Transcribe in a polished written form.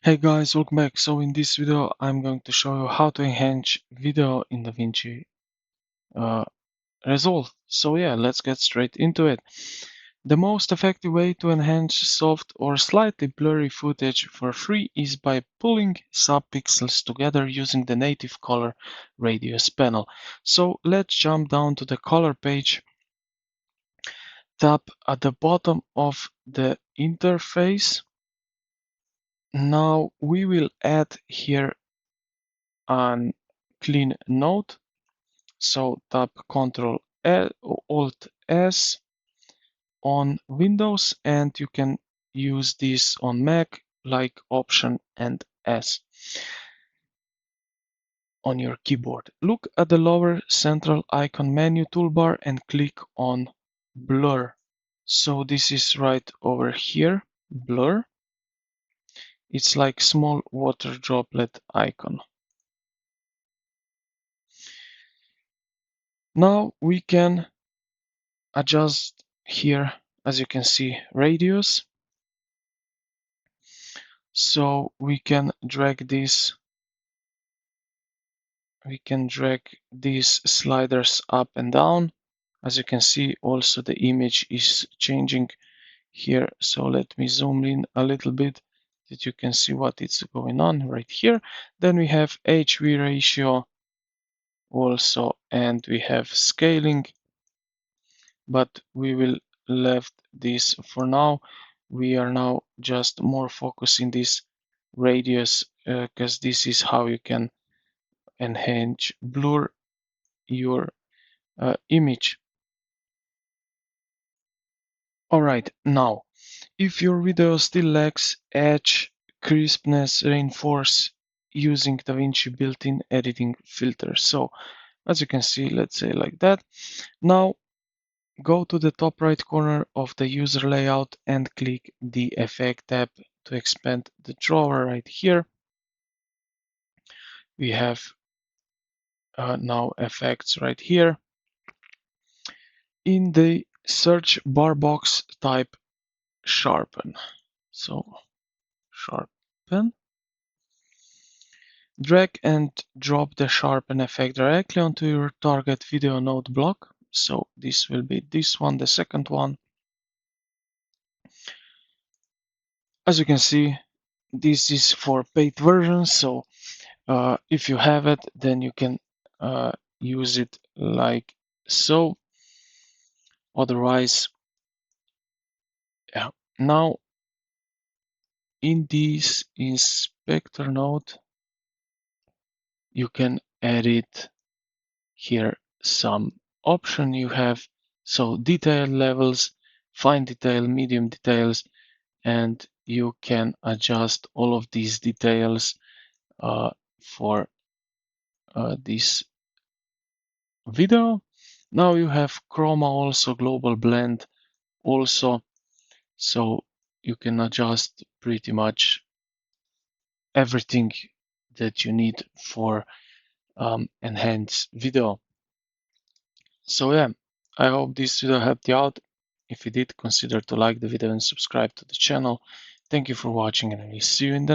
Hey guys, welcome back. So in this video, I'm going to show you how to enhance video in DaVinci uh, Resolve. So yeah, let's get straight into it. The most effective way to enhance soft or slightly blurry footage for free is by pulling subpixels together using the native color radius panel. So let's jump down to the color page, tap at the bottom of the interface. Now we will add here an clean node. So tap Ctrl Alt S on Windows, and you can use this on Mac like Option and S on your keyboard. Look at the lower central icon menu toolbar and click on Blur. So this is right over here, Blur. It's like small water droplet icon. Now we can adjust here, as you can see, radius. So we can drag these sliders up and down. As you can see, also the image is changing here. So let me zoom in a little bit that you can see what is going on right here. Then we have HV ratio also, and we have scaling, but we will left this for now. We are now just more focusing this radius because this is how you can enhance blur your image. Alright, now if your video still lacks edge, crispness, reinforce using DaVinci built-in editing filters. So as you can see, let's say like that. Now go to the top right corner of the user layout and click the Effect tab to expand the drawer right here. We have now effects right here. In the search bar box, type sharpen. So sharpen. Drag and drop the sharpen effect directly onto your target video node block. So this will be this one, the second one. As you can see, this is for paid versions. So if you have it, then you can use it like so. Otherwise, yeah. Now in this inspector node, you can edit here some option you have. So detail levels, fine detail, medium details, and you can adjust all of these details for this video. Now you have chroma also, global blend also, so you can adjust pretty much everything that you need for enhanced video. So yeah, I hope this video helped you out. If you did, consider to like the video and subscribe to the channel. Thank you for watching, and I will see you in the next